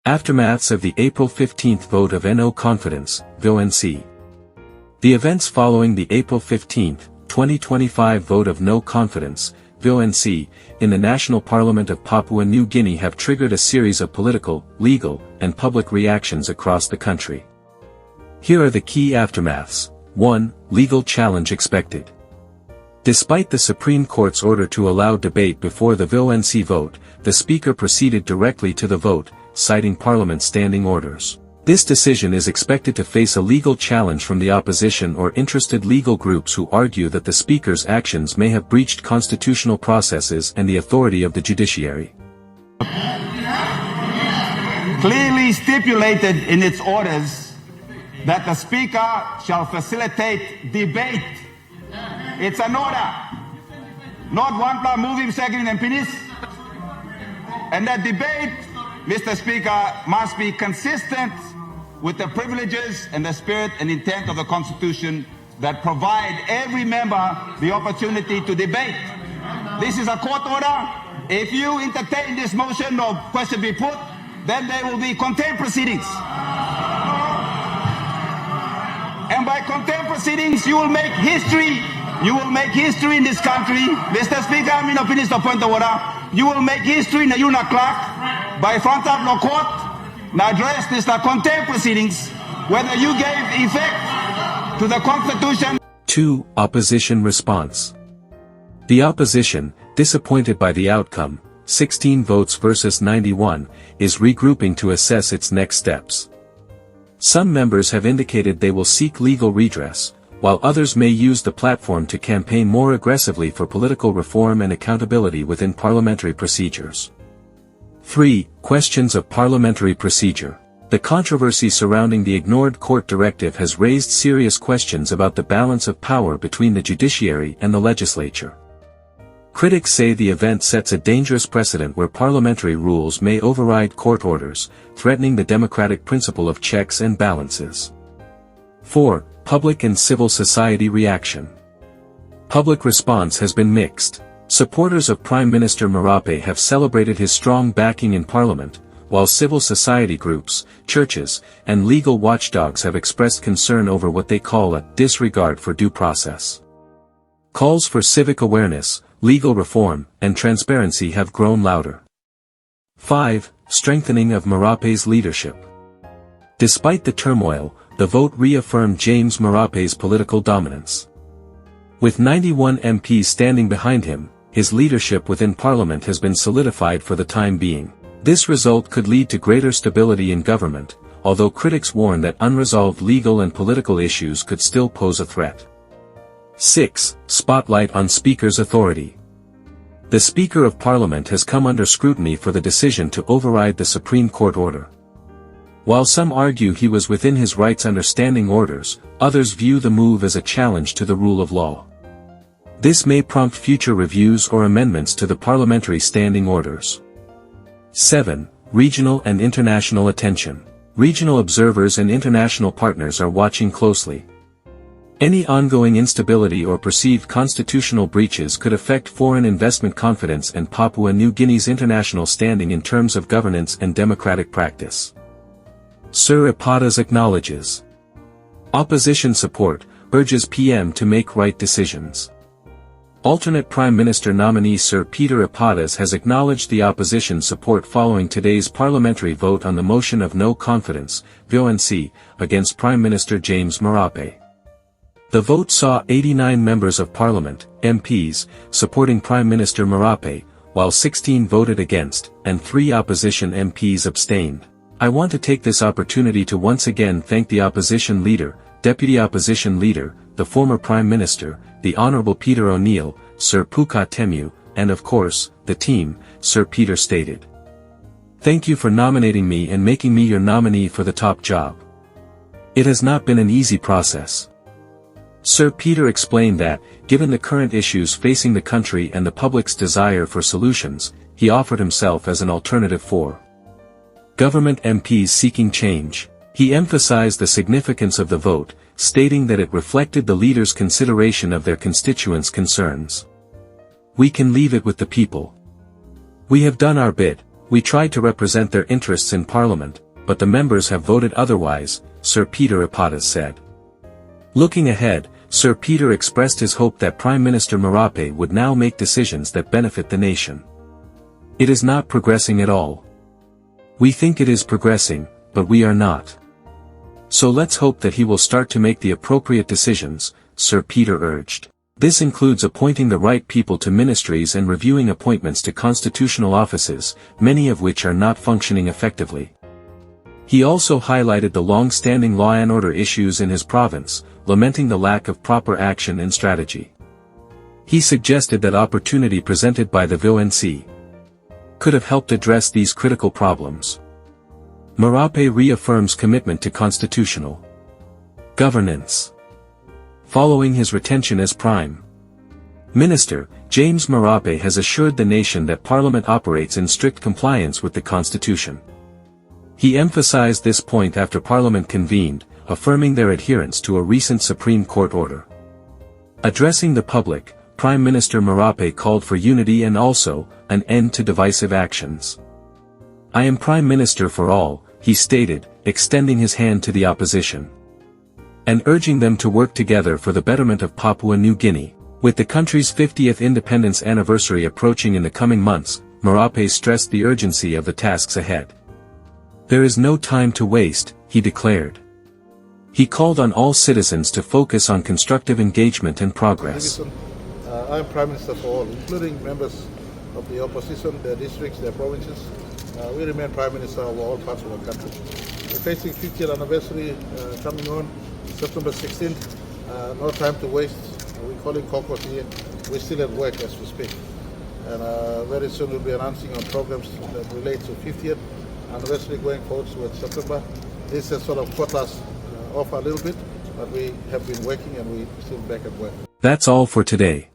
Aftermaths of the April 15 vote of no confidence, Vonc. The events following the April 15, 2025 vote of no confidence, Vonc, in the National Parliament of Papua New Guinea have triggered a series of political, legal, and public reactions across the country. Here are the key aftermaths. 1. Legal challenge expected. Despite the Supreme Court's order to allow debate before the Vonc vote, the Speaker proceeded directly to the vote, citing Parliament's standing orders. This decision is expected to face a legal challenge from the opposition or interested legal groups who argue that the Speaker's actions may have breached constitutional processes and the authority of the judiciary. Clearly stipulated in its orders that the Speaker shall facilitate debate. It's an order, not one plus move him second and finish. And that debate, Mr. Speaker, must be consistent with the privileges and the spirit and intent of the Constitution that provide every member the opportunity to debate. This is a court order. If you entertain this motion or question be put, then there will be contempt proceedings. And by contempt proceedings, you will make history. You will make history in this country. Mr. Speaker, I'm in a finish the point of order. You will make history in the UNA clerk by front of the court. Now address this the contempt proceedings, whether you gave effect to the Constitution. 2. Opposition response. The opposition, disappointed by the outcome, 16 votes versus 91, is regrouping to assess its next steps. Some members have indicated they will seek legal redress, while others may use the platform to campaign more aggressively for political reform and accountability within parliamentary procedures. 3. Questions of parliamentary procedure. The controversy surrounding the ignored court directive has raised serious questions about the balance of power between the judiciary and the legislature. Critics say the event sets a dangerous precedent where parliamentary rules may override court orders, threatening the democratic principle of checks and balances. 4. Public and civil society reaction. Public response has been mixed. Supporters of Prime Minister Marape have celebrated his strong backing in Parliament, while civil society groups, churches, and legal watchdogs have expressed concern over what they call a disregard for due process. Calls for civic awareness, legal reform, and transparency have grown louder. 5. Strengthening of Marape's leadership. Despite the turmoil, the vote reaffirmed James Marape's political dominance. With 91 MPs standing behind him, his leadership within Parliament has been solidified for the time being. This result could lead to greater stability in government, although critics warn that unresolved legal and political issues could still pose a threat. 6. Spotlight on Speaker's authority. The Speaker of Parliament has come under scrutiny for the decision to override the Supreme Court order. While some argue he was within his rights under standing orders, others view the move as a challenge to the rule of law. This may prompt future reviews or amendments to the parliamentary standing orders. 7. Regional and international attention. Regional observers and international partners are watching closely. Any ongoing instability or perceived constitutional breaches could affect foreign investment confidence and Papua New Guinea's international standing in terms of governance and democratic practice. Sir Ipadas acknowledges. Opposition support, urges PM to make right decisions. Alternate Prime Minister nominee Sir Peter Ipadas has acknowledged the opposition's support following today's parliamentary vote on the motion of no confidence, Vonc, against Prime Minister James Marape. The vote saw 89 members of Parliament, MPs, supporting Prime Minister Marape, while 16 voted against, and 3 opposition MPs abstained. I want to take this opportunity to once again thank the opposition leader, Deputy Opposition Leader, the former Prime Minister, the Honourable Peter O'Neill, Sir Puka Temu, and of course, the team, Sir Peter stated. Thank you for nominating me and making me your nominee for the top job. It has not been an easy process. Sir Peter explained that, given the current issues facing the country and the public's desire for solutions, he offered himself as an alternative for government MPs seeking change. He emphasized the significance of the vote, stating that it reflected the leaders' consideration of their constituents' concerns. We can leave it with the people. We have done our bit, We tried to represent their interests in Parliament, but the members have voted otherwise, Sir Peter Ipatas said. Looking ahead, Sir Peter expressed his hope that Prime Minister Marape would now make decisions that benefit the nation. It is not progressing at all. We think it is progressing, but we are not. So let's hope that he will start to make the appropriate decisions, Sir Peter urged. This includes appointing the right people to ministries and reviewing appointments to constitutional offices, many of which are not functioning effectively. He also highlighted the long-standing law and order issues in his province, lamenting the lack of proper action and strategy. He suggested that opportunity presented by the Vonc could have helped address these critical problems. Marape reaffirms commitment to constitutional governance. Following his retention as Prime Minister, James Marape has assured the nation that Parliament operates in strict compliance with the Constitution. He emphasized this point after Parliament convened, affirming their adherence to a recent Supreme Court order. Addressing the public, Prime Minister Marape called for unity and also, an end to divisive actions. I am Prime Minister for all, he stated, extending his hand to the opposition. And urging them to work together for the betterment of Papua New Guinea. With the country's 50th independence anniversary approaching in the coming months, Marape stressed the urgency of the tasks ahead. There is no time to waste, he declared. He called on all citizens to focus on constructive engagement and progress. I am Prime Minister for all, including members of the opposition, their districts, their provinces. We remain Prime Minister of all parts of our country. We're facing 50th anniversary coming on September 16th. No time to waste. We call it caucus here. We're still at work as we speak. And very soon we'll be announcing on programs that relate to 50th anniversary going forward towards September. This has sort of caught us off a little bit, but we have been working and we're still back at work. That's all for today.